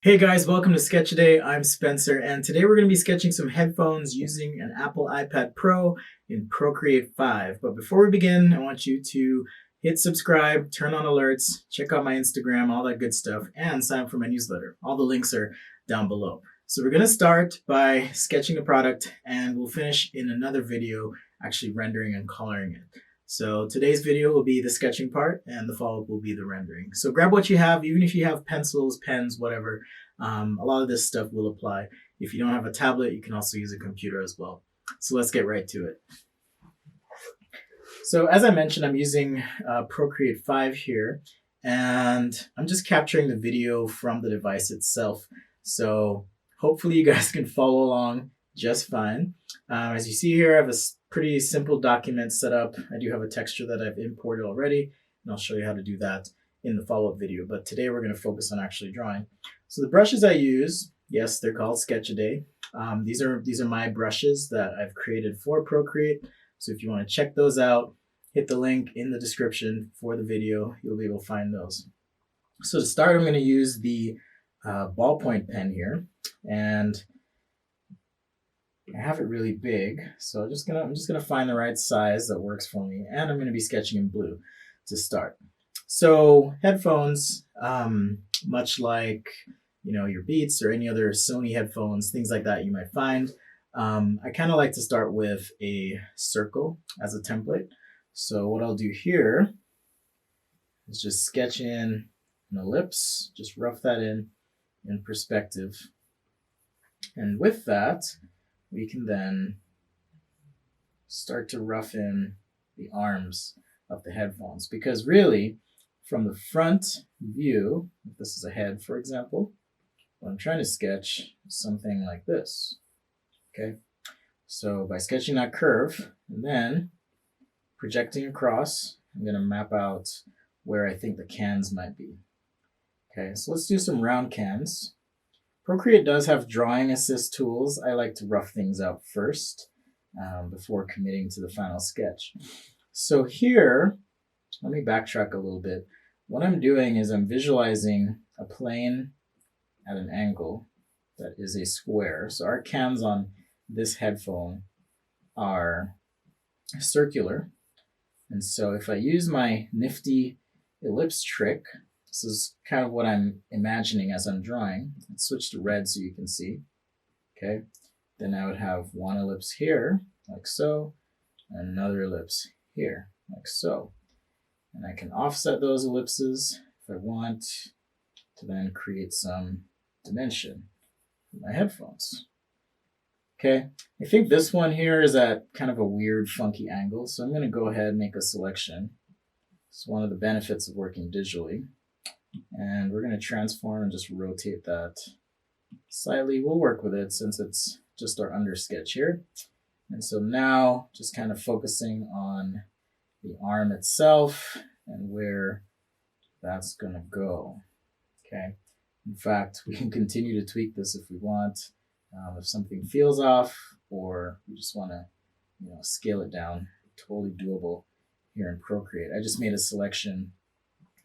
Hey guys, welcome to Sketch a Day. I'm Spencer, and today we're going to be sketching some headphones using an Apple iPad Pro in Procreate 5. But before we begin, I want you to hit subscribe, turn on alerts, check out my Instagram, all that good stuff, and sign up for my newsletter. All the links are down below. So we're going to start by sketching the product, and we'll finish in another video actually rendering and coloring it. So today's video will be the sketching part, and the follow-up will be the rendering. So grab what you have, even if you have pencils, pens, whatever. A lot of this stuff will apply. If you don't have a tablet, you can also use a computer as well. So let's get right to it. So as I mentioned, I'm using Procreate 5 here, and I'm just capturing the video from the device itself. So hopefully you guys can follow along just fine. As you see here, I have a pretty simple document set up. I do have a texture that I've imported already, and I'll show you how to do that in the follow-up video. But today we're going to focus on actually drawing. So the brushes I use, yes, they're called Sketch a Day. These are my brushes that I've created for Procreate. So if you want to check those out, hit the link in the description for the video. You'll be able to find those. So to start, I'm going to use the ballpoint pen here, and I have it really big. So I'm just gonna find the right size that works for me, and I'm going to be sketching in blue to start. So headphones, much like your Beats or any other Sony headphones, things like that you might find. I kind of like to start with a circle as a template. So what I'll do here is just sketch in an ellipse, just rough that in perspective. And with that, we can then start to rough in the arms of the headphones, because really from the front view, if this is a head, for example, what I'm trying to sketch is something like this. Okay, so by sketching that curve and then projecting across, I'm going to map out where I think the cans might be. Okay, so let's do some round cans. Procreate does have drawing assist tools. I like to rough things out first before committing to the final sketch. So here, let me backtrack a little bit. What I'm doing is I'm visualizing a plane at an angle that is a square. So our cans on this headphone are circular. And so if I use my nifty ellipse trick, this is kind of what I'm imagining as I'm drawing. Let's switch to red so you can see. Okay, then I would have one ellipse here, like so, and another ellipse here, like so. And I can offset those ellipses if I want to then create some dimension for my headphones. Okay, I think this one here is at kind of a weird, funky angle, so I'm going to go ahead and make a selection. It's one of the benefits of working digitally. And we're going to transform and just rotate that slightly. We'll work with it since it's just our under sketch here. And so now just kind of focusing on the arm itself and where that's going to go. Okay. In fact, we can continue to tweak this if we want. If something feels off, or we just want to scale it down, totally doable here in Procreate. I just made a selection,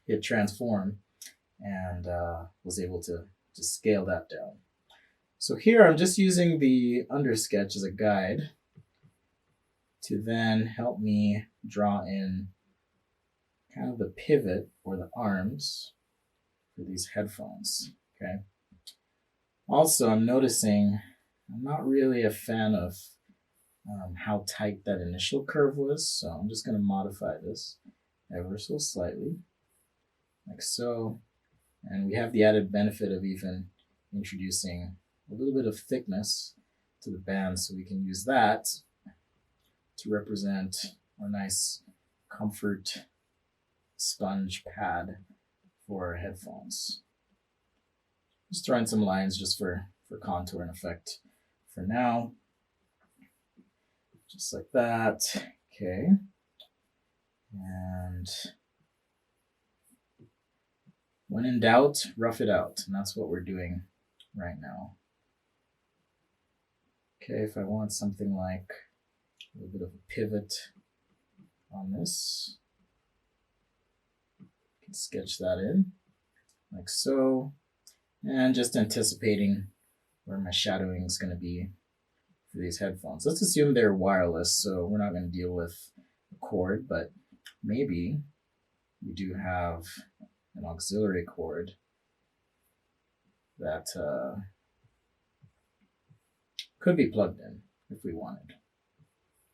hit transform, and was able to scale that down. So here I'm just using the under sketch as a guide to then help me draw in kind of the pivot or the arms for these headphones. Okay. Also, I'm noticing I'm not really a fan of how tight that initial curve was, so I'm just going to modify this ever so slightly, like so. And we have the added benefit of even introducing a little bit of thickness to the band, so we can use that to represent our nice comfort sponge pad for our headphones. Just throwing some lines just for contour and effect for now. Just like that. Okay. And when in doubt, rough it out. And that's what we're doing right now. Okay, if I want something like a little bit of a pivot on this, I can sketch that in like so. and just anticipating where my shadowing is going to be for these headphones. Let's assume they're wireless, so we're not going to deal with a cord, but maybe we do have an auxiliary cord that could be plugged in if we wanted.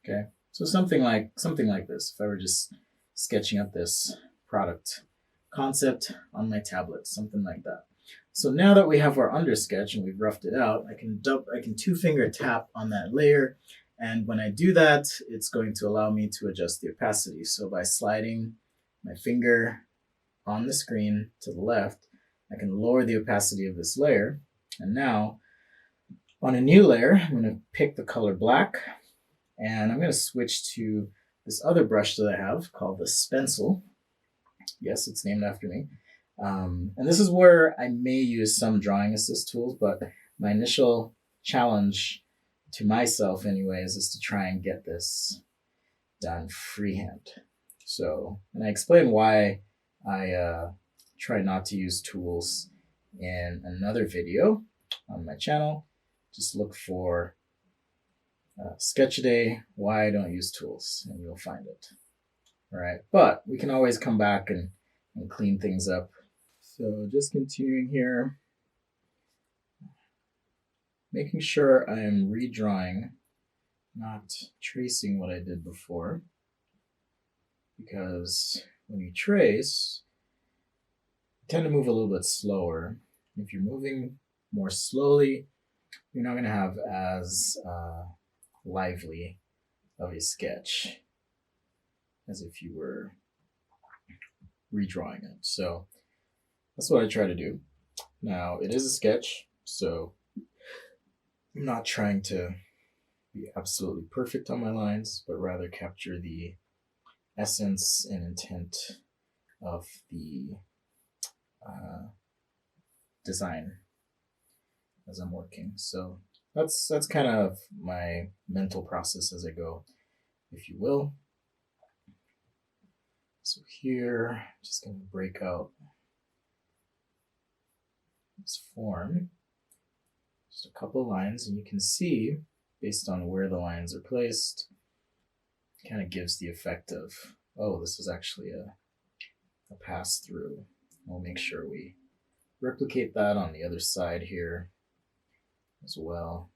Okay, so something like this. If I were just sketching up this product concept on my tablet, something like that. So now that we have our under sketch and we've roughed it out, I can 2-finger tap on that layer, and when I do that, it's going to allow me to adjust the opacity. So by sliding my finger on the screen to the left, I can lower the opacity of this layer. And now on a new layer, I'm going to pick the color black, and I'm going to switch to this other brush that I have called the Stencil. Yes, it's named after me. And this is where I may use some drawing assist tools, but my initial challenge to myself anyways is to try and get this done freehand. So, and I explain why I try not to use tools in another video on my channel. Just look for Sketch a Day, why I don't use tools, and you'll find it. All right, but we can always come back and clean things up. So just continuing here, making sure I am redrawing, not tracing what I did before, because when you trace, you tend to move a little bit slower. If you're moving more slowly, you're not going to have as lively of a sketch as if you were redrawing it. So that's what I try to do. Now, it is a sketch, so I'm not trying to be absolutely perfect on my lines, but rather capture the essence and intent of the design as I'm working. So that's kind of my mental process as I go, if you will. So here, I'm just going to break out this form, just a couple lines, and you can see based on where the lines are placed, it kind of gives the effect of, oh, this was actually a pass through. We'll make sure we replicate that on the other side here as well.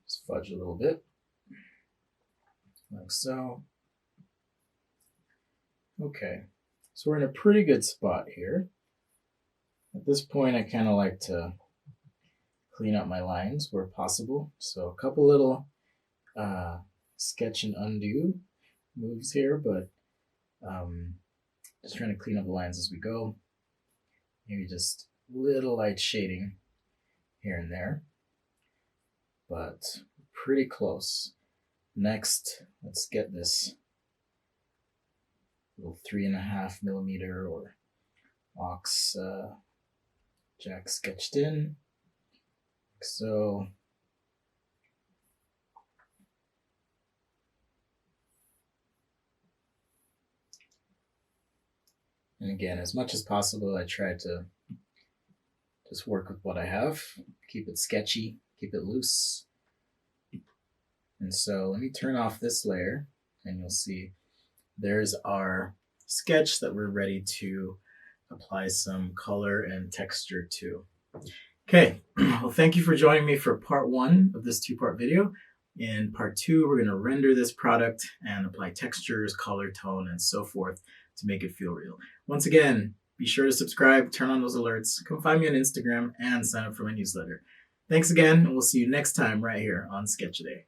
Just fudge a little bit, like so. Okay, so we're in a pretty good spot here. At this point, I kind of like to clean up my lines where possible. So a couple little sketch and undo moves here, but just trying to clean up the lines as we go. Maybe just little light shading here and there, but pretty close. Next, let's get this little 3.5mm or aux jack sketched in, like so. And again, as much as possible, I try to just work with what I have, keep it sketchy, keep it loose. And so let me turn off this layer, and you'll see there's our sketch that we're ready to apply some color and texture to. Okay, well, thank you for joining me for part 1 of this 2-part video. In part 2, we're going to render this product and apply textures, color, tone, and so forth to make it feel real. Once again, be sure to subscribe, turn on those alerts, come find me on Instagram, and sign up for my newsletter. Thanks again, and we'll see you next time right here on Sketch a Day.